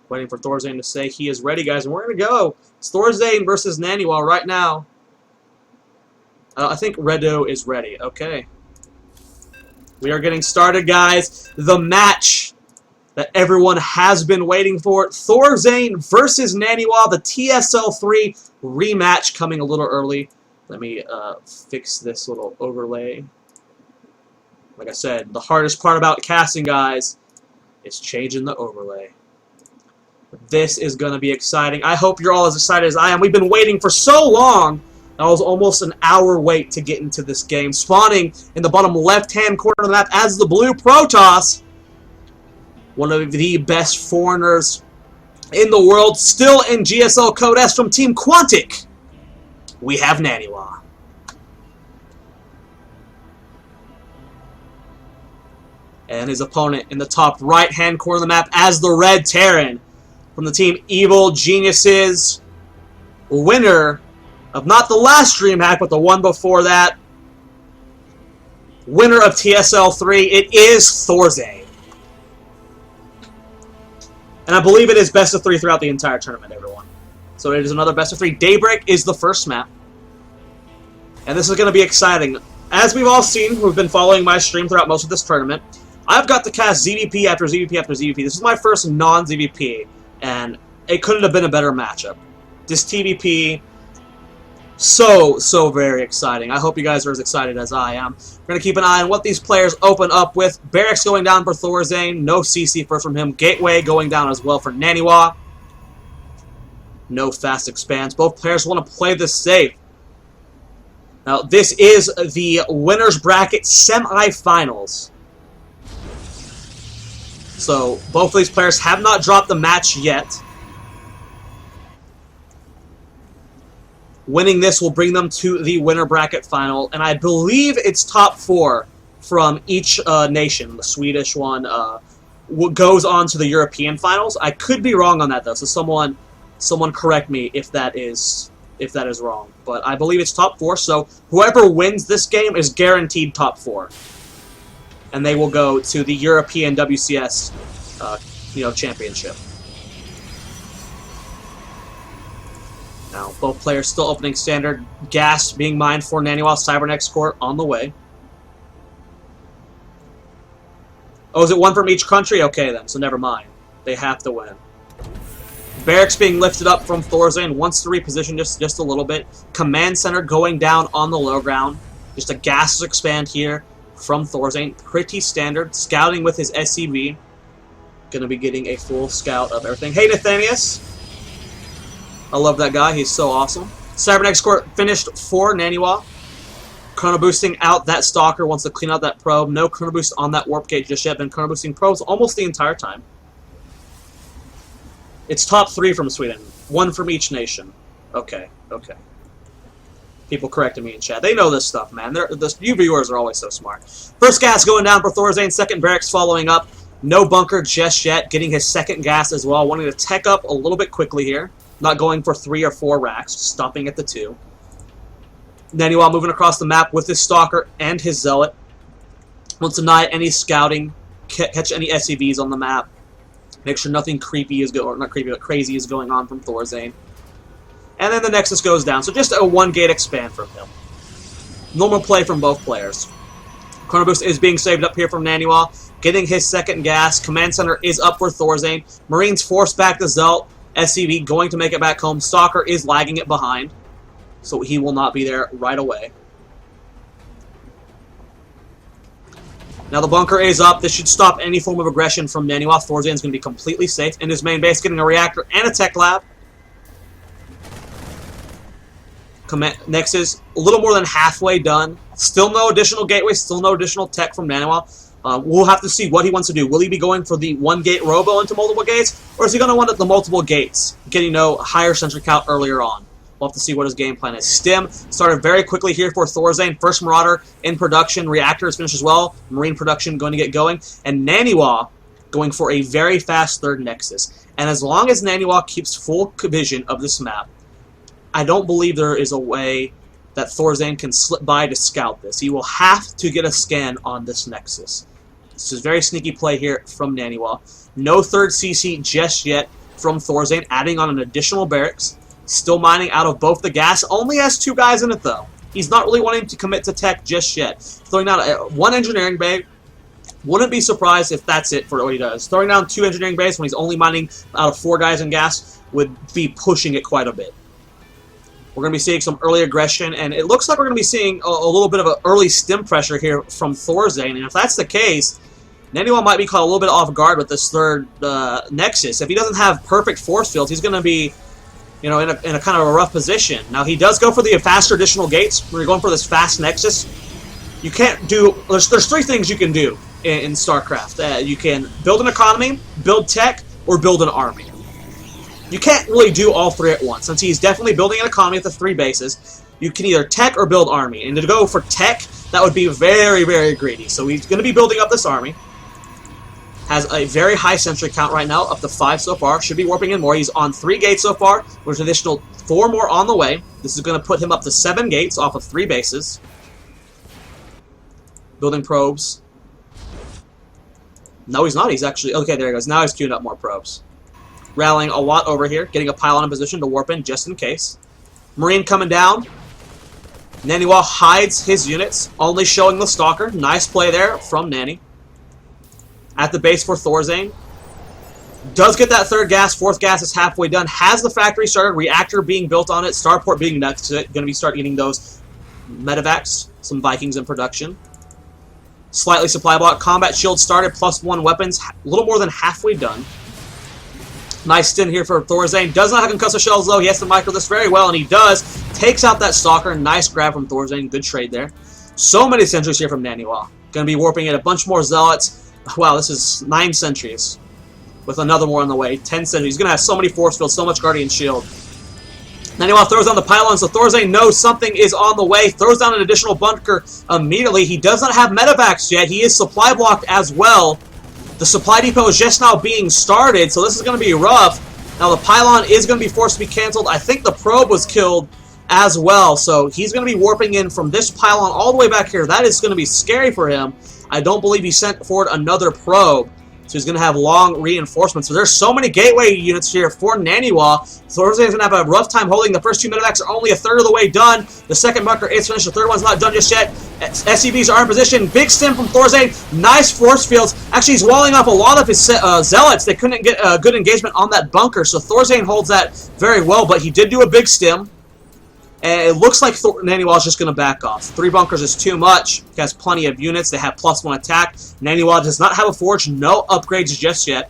Waiting for ThorZaIN to say he is ready, guys. And we're going to go. It's ThorZaIN versus NaNiwa right now. I think Redo is ready. Okay. We are getting started, guys. The match that everyone has been waiting for. ThorZaIN versus NaNiwa. The TSL3 rematch coming a little early. Let me fix this little overlay. Like I said, the hardest part about casting, guys, is changing the overlay. This is going to be exciting. I hope you're all as excited as I am. We've been waiting for so long. That was almost an hour wait to get into this game. Spawning in the bottom left-hand corner of the map as the blue Protoss. One of the best foreigners in the world. Still in GSL Code S from Team Quantic. We have NaNiwa. And his opponent in the top right-hand corner of the map as the Red Terran from the Team Evil Geniuses. Winner of not the last DreamHack, but the one before that. Winner of TSL3, it is ThorZaIN. And I believe it is best of 3 throughout the entire tournament, everyone. So it is another best of 3. Daybreak is the first map. And this is going to be exciting. As we've all seen, who've been following my stream throughout most of this tournament, I've got to cast ZVP after ZVP after ZVP. This is my first non-ZVP, and it couldn't have been a better matchup. This TVP, so very exciting. I hope you guys are as excited as I am. We're going to keep an eye on what these players open up with. Barracks going down for ThorZaIN. No CC first from him. Gateway going down as well for NaNiwa. No fast expands. Both players want to play this safe. Now, this is the winner's bracket semifinals. So, both of these players have not dropped the match yet. Winning this will bring them to the winner bracket final, and I believe it's top 4 from each nation. The Swedish one goes on to the European finals. I could be wrong on that, though, so someone correct me if that is wrong. But I believe it's top 4, so whoever wins this game is guaranteed top 4. And they will go to the European WCS championship. Now, both players still opening standard. Gas being mined for NaNiwa. Cybernex Court on the way. Oh, is it one from each country? Okay, then, so never mind. They have to win. Barracks being lifted up from ThorZaIN. Wants to reposition just a little bit. Command Center going down on the low ground. Just a gases expand here from ThorZaIN. Pretty standard. Scouting with his SCV. Going to be getting a full scout of everything. Hey, Nathanius. I love that guy. He's so awesome. Cybernex Court finished for NaNiwa. Chrono boosting out that Stalker. Wants to clean out that probe. No chrono boost on that warp gate just yet. Been chrono boosting probes almost the entire time. It's top 3 from Sweden. 1 from each nation. Okay. People correcting me in chat. They know this stuff, man. You viewers are always so smart. First gas going down for ThorZaIN. Second Barracks following up. No bunker just yet. Getting his second gas as well. Wanting to tech up a little bit quickly here. Not going for 3 or 4 racks. Just stopping at the 2. NaNiwa moving across the map with his Stalker and his Zealot. Wants to deny any scouting. Catch any SCVs on the map. Make sure nothing creepy is going, or not creepy, but crazy is going on from ThorZaIN. And then the Nexus goes down. So just a 1-gate expand from him. Normal play from both players. Chrono Boost is being saved up here from NaNiwa. Getting his second gas. Command Center is up for ThorZaIN. Marines force back the Zelt. SCV going to make it back home. Stalker is lagging it behind. So he will not be there right away. Now the bunker is up. This should stop any form of aggression from NaNiwa. ThorZaIN is going to be completely safe. In his main base, getting a reactor and a tech lab. Nexus, a little more than halfway done. Still no additional gateway, still no additional tech from NaNiwa. We'll have to see what he wants to do. Will he be going for the 1-gate robo into multiple gates? Or is he going to want the multiple gates, getting higher sentry count earlier on? We'll have to see what his game plan is. Stim started very quickly here for ThorZaIN. First Marauder in production. Reactor is finished as well. Marine production going to get going. And NaNiwa going for a very fast third Nexus. And as long as NaNiwa keeps full vision of this map, I don't believe there is a way that ThorZaIN can slip by to scout this. He will have to get a scan on this Nexus. This is a very sneaky play here from NaNiwa. No third CC just yet. from ThorZaIN, adding on an additional barracks. Still mining out of both the gas. Only has 2 guys in it, though. He's not really wanting to commit to tech just yet. Throwing down 1 engineering bay. Wouldn't be surprised if that's it for what he does. Throwing down 2 engineering bays when he's only mining out of 4 guys in gas would be pushing it quite a bit. We're going to be seeing some early aggression, and it looks like we're going to be seeing a little bit of an early stim pressure here from ThorZaIN. And if that's the case, NaNiwa might be caught a little bit off guard with this third Nexus. If he doesn't have perfect force fields, he's going to be, you know, in a kind of a rough position. Now, he does go for the faster additional gates. When you're going for this fast Nexus, you can't do... There's 3 things you can do in StarCraft. You can build an economy, build tech, or build an army. You can't really do all 3 at once. Since he's definitely building an economy at the 3 bases, you can either tech or build army. And to go for tech, that would be very, very greedy. So he's going to be building up this army. Has a very high sentry count right now, up to 5 so far. Should be warping in more. He's on 3 gates so far. There's an additional 4 more on the way. This is going to put him up to 7 gates off of 3 bases. Building probes. No, he's not. He's actually... Okay, there he goes. Now he's queuing up more probes. Rallying a lot over here. Getting a pylon in position to warp in just in case. Marine coming down. NaNiwa hides his units, only showing the Stalker. Nice play there from Nani. At the base for ThorZaIN. Does get that 3rd gas. 4th gas is halfway done. Has the factory started. Reactor being built on it. Starport being next to it. Going to be start getting those medevacs. Some Vikings in production. Slightly supply block. Combat shield started. +1 weapons. A little more than halfway done. Nice stint here for ThorZaIN. Does not have concussive shells, though. He has to micro this very well, and he does. Takes out that Stalker. Nice grab from ThorZaIN. Good trade there. So many sentries here from NaNiwa. Going to be warping in a bunch more zealots. Wow, this is 9 sentries. With another more on the way. 10 sentries. He's going to have so many force fields, so much Guardian Shield. NaNiwa throws down the pylon, so ThorZaIN knows something is on the way. Throws down an additional bunker immediately. He does not have medevacs yet. He is supply blocked as well. The supply depot is just now being started, so this is going to be rough. Now, the pylon is going to be forced to be canceled. I think the probe was killed as well, so he's going to be warping in from this pylon all the way back here. That is going to be scary for him. I don't believe he sent forward another probe, so he's going to have long reinforcements. So there's so many gateway units here for NaNiwa. ThorZaIN's going to have a rough time holding. The first 2 medevacs are only a third of the way done. The second bunker is finished. The third one's not done just yet. SCVs are in position. Big stim from ThorZaIN. Nice force fields. Actually, he's walling off a lot of his zealots. They couldn't get a good engagement on that bunker, so ThorZaIN holds that very well, but he did do a big stim. And it looks like NaNiwa is just going to back off. 3 bunkers is too much. He has plenty of units. They have +1 attack. NaNiwa does not have a forge. No upgrades just yet.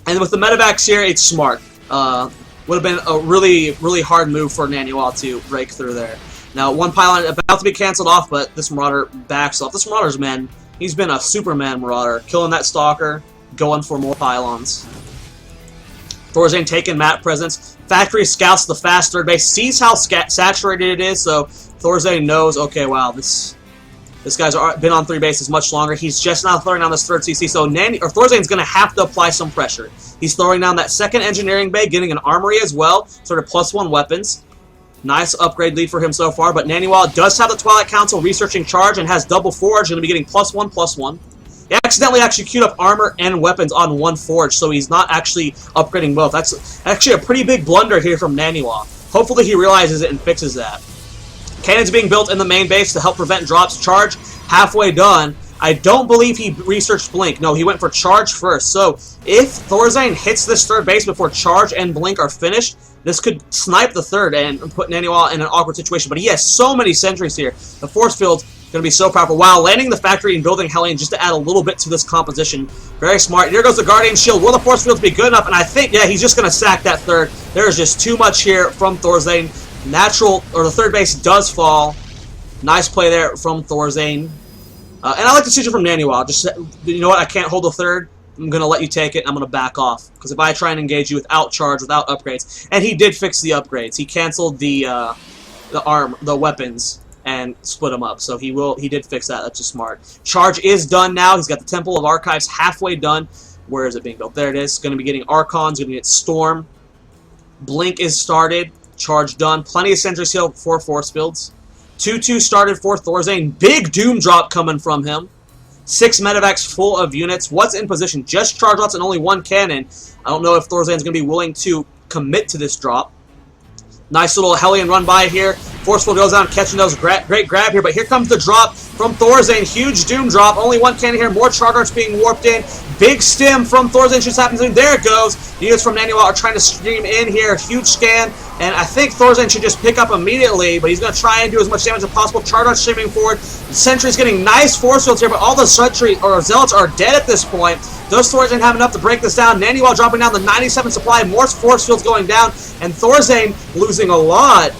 And with the medevacs here, it's smart. Would have been a really, really hard move for NaNiwa to break through there. Now, 1 pylon about to be canceled off, but this Marauder backs off. This Marauder's, man, he's been a Superman Marauder. Killing that Stalker, going for more pylons. ThorZaIN taking map presence. Factory scouts the fast 3rd base, sees how saturated it is, so ThorZaIN knows, okay, wow, this guy's been on 3 bases much longer. He's just now throwing down this 3rd CC, so ThorZaIN's going to have to apply some pressure. He's throwing down that 2nd engineering bay, getting an armory as well, sort of +1 weapons. Nice upgrade lead for him so far, but NaNiwa does have the Twilight Council researching charge and has double forge, going to be getting +1/+1. He accidentally actually queued up armor and weapons on 1 forge, so he's not actually upgrading both. That's actually a pretty big blunder here from NaNiwa. Hopefully he realizes it and fixes that. Cannons being built in the main base to help prevent drops. Charge halfway done. I don't believe he researched Blink. No, he went for charge first. So if ThorZaIN hits this 3rd base before charge and Blink are finished, this could snipe the 3rd and put NaNiwa in an awkward situation. But he has so many sentries here. The force field going to be so powerful. Wow, landing the factory and building Hellion just to add a little bit to this composition. Very smart. Here goes the Guardian Shield. Will the force fields be good enough? And I think, yeah, he's just going to sack that 3rd. There's just too much here from ThorZaIN. The 3rd base does fall. Nice play there from ThorZaIN. And I like the decision from NaNiwa. Just, you know what, I can't hold the 3rd. I'm going to let you take it, and I'm going to back off. Because if I try and engage you without charge, without upgrades, and he did fix the upgrades. He canceled the weapons and split them up. So he did fix that. That's just smart. Charge is done now. He's got the Temple of Archives halfway done. Where is it being built? There it is. Going to be getting Archons. Going to get Storm. Blink is started. Charge done. Plenty of Sentry Seal for force fields. 2-2 started for ThorZaIN. Big Doom drop coming from him. 6 medevacs full of units. What's in position? Just charge lots and only 1 cannon. I don't know if ThorZaIN's going to be willing to commit to this drop. Nice little Hellion run by here. Forceful goes down, catching those. Great grab here, but here comes the drop from ThorZaIN. Huge Doom drop. Only 1 cannon here. More charge arts being warped in. Big stim from ThorZaIN just happens. There it goes. The units from NaNiwa are trying to stream in here. Huge scan, and I think ThorZaIN should just pick up immediately, but he's going to try and do as much damage as possible. Charge arts streaming forward. The Sentry's getting nice force fields here, but all the Sentry or Zealots are dead at this point. Does ThorZaIN have enough to break this down? NaNiwa dropping down the 97 supply. More force fields going down, and ThorZaIN losing a lot.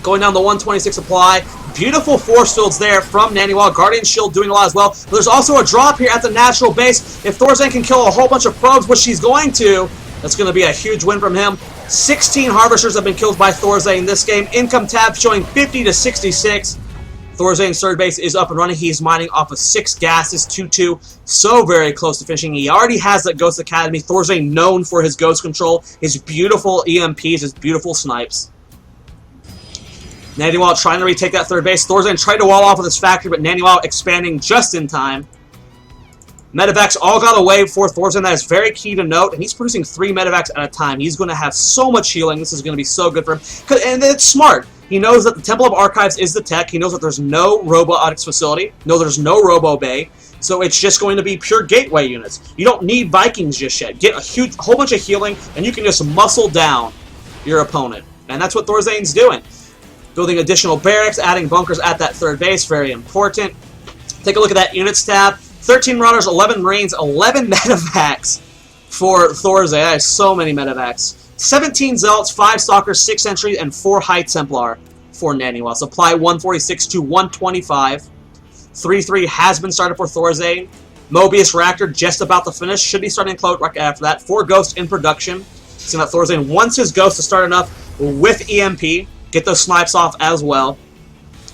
Going down the 126 supply. Beautiful force fields there from NaNiwa. Guardian Shield doing a lot as well. But there's also a drop here at the natural base. If ThorZaIN can kill a whole bunch of probes, which she's going to, that's going to be a huge win from him. 16 Harvesters have been killed by ThorZaIN in this game. Income tab showing 50 to 66. ThorZaIN's third base is up and running. He's mining off of 6 gases, 2-2. So very close to finishing. He already has that Ghost Academy. ThorZaIN known for his ghost control, his beautiful EMPs, his beautiful snipes. NaNiwa trying to retake that third base. ThorZaIN tried to wall off with his factory, but NaNiwa expanding just in time. Medevacs all got away for ThorZaIN. That is very key to note, and he's producing 3 medevacs at a time. He's going to have so much healing. This is going to be so good for him. And it's smart. He knows that the Temple of Archives is the tech. He knows that there's no robotics facility. No, there's no robo bay. So it's just going to be pure gateway units. You don't need Vikings just yet. Get a whole bunch of healing, and you can just muscle down your opponent. And that's what ThorZaIN's doing. Building additional barracks, adding bunkers at that third base, very important. Take a look at that units tab. 13 Marauders, 11 Marines, 11 medevacs for ThorZaIN. That is so many medevacs. 17 Zealots, 5 Stalkers, 6 Sentries, and 4 High Templar for NaNiwa. Supply 146 to 125. 3-3 has been started for ThorZaIN. Mobius Reactor just about to finish. Should be starting close right after that. 4 Ghosts in production. Seeing that ThorZaIN wants his Ghost to start enough with EMP. Get those snipes off as well.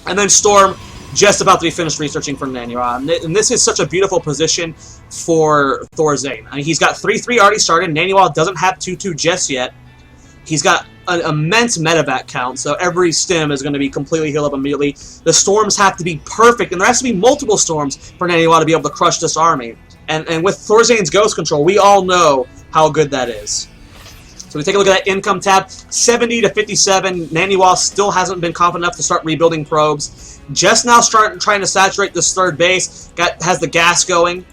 And then Storm just about to be finished researching for NaNiwa. And this is such a beautiful position for ThorZaIN. I mean, he's got 3-3 already started. NaNiwa doesn't have 2-2 just yet. He's got an immense medevac count, so every stim is going to be completely healed up immediately. The storms have to be perfect, and there has to be multiple storms for NaNiwa to be able to crush this army. And with ThorZaIN's Ghost Control, we all know how good that is. So we take a look at that income tab, 70 to 57. NaNiwa still hasn't been confident enough to start rebuilding probes. Just now trying to saturate this third base. Has the gas going.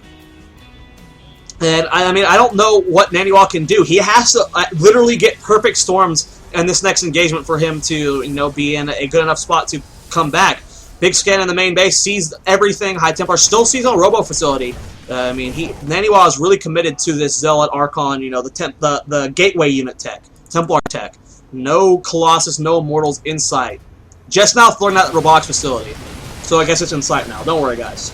And I mean, I don't know what NaNiwa can do. He has to literally get perfect storms in this next engagement for him to, be in a good enough spot to come back. Big scan in the main base, sees everything. High Templar still sees on Robo facility. I mean, NaNiwa is really committed to this Zealot Archon, the gateway unit tech, Templar tech. No Colossus, no Immortals in sight. Just now throwing that robotics facility. So I guess it's in sight now. Don't worry, guys.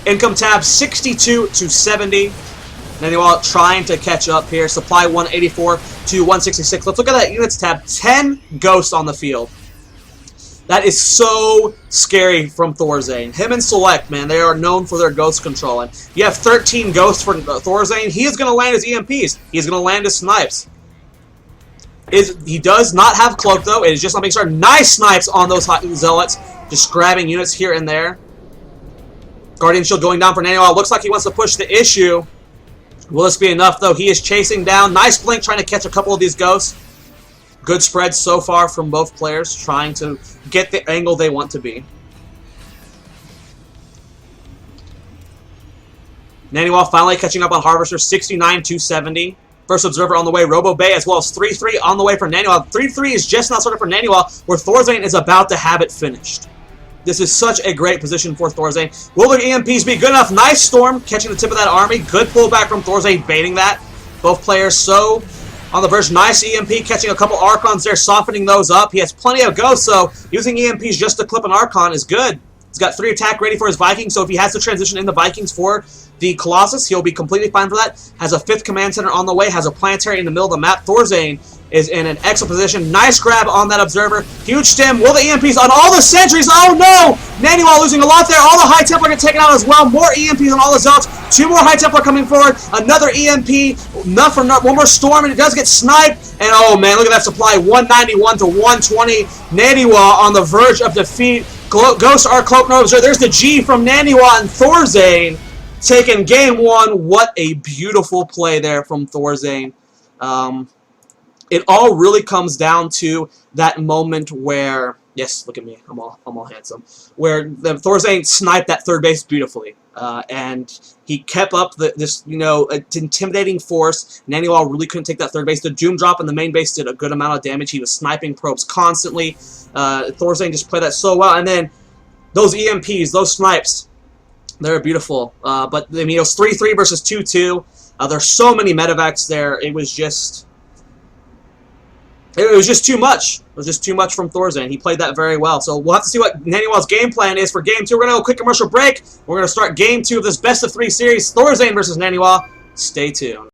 Income tab 62 to 70. NaNiwa trying to catch up here. Supply 184 to 166. Let's look at that units tab. 10 ghosts on the field. That is so scary from ThorZaIN. Him and Select, man, they are known for their ghost control. And you have 13 ghosts for ThorZaIN. He is going to land his EMPs. He's going to land his snipes. He does not have Cloak, though. It is just not making sure. Nice snipes on those Zealots. Just grabbing units here and there. Guardian Shield going down for NaNiwa. Looks like he wants to push the issue. Will this be enough, though? He is chasing down. Nice blink trying to catch a couple of these ghosts. Good spread so far from both players, trying to get the angle they want to be. NaNiwa finally catching up on Harvester, 69 to 70. First Observer on the way, Robo Bay, as well as 3-3 on the way for NaNiwa. 3-3 is just not started for NaNiwa, where ThorZaIN is about to have it finished. This is such a great position for ThorZaIN. Will the EMPs be good enough? Nice Storm catching the tip of that army. Good pullback from ThorZaIN, baiting that. Both players so on the verge. Nice EMP catching a couple Archons there, softening those up. He has plenty of ghosts, so using EMPs just to clip an Archon is good. He's got 3 attack ready for his Vikings, so if he has to transition in the Vikings for the Colossus, he'll be completely fine for that. Has a 5th command center on the way, has a planetary in the middle of the map. ThorZaIN is in an excellent position. Nice grab on that Observer. Huge stim. Will the EMPs on all the sentries? Oh no! NaNiwa losing a lot there. All the High Templar get taken out as well. More EMPs on all the Zealots. 2 more High Templar coming forward. Another EMP. Enough for one more Storm, and it does get sniped. And oh man, look at that supply. 191 to 120. NaNiwa on the verge of defeat. Ghost Arc Cloak Nova. There's the G from NaNiwa and ThorZaIN taking game one. What a beautiful play there from ThorZaIN. It all really comes down to that moment where, yes, look at me, I'm all handsome, where the ThorZaIN sniped that third base beautifully, and he kept up this intimidating force. NaNiwa really couldn't take that third base. The Doom Drop in the main base did a good amount of damage. He was sniping probes constantly. ThorZaIN just played that so well, and then those EMPs, those snipes, they're beautiful. But I mean, it was 3-3 versus 2-2. There's so many medevacs there. It was just too much. It was just too much from ThorZaIN. He played that very well. So we'll have to see what NaNiwa's game plan is for game two. We're going to go a quick commercial break. We're going to start game two of this best of three series, ThorZaIN versus NaNiwa. Stay tuned.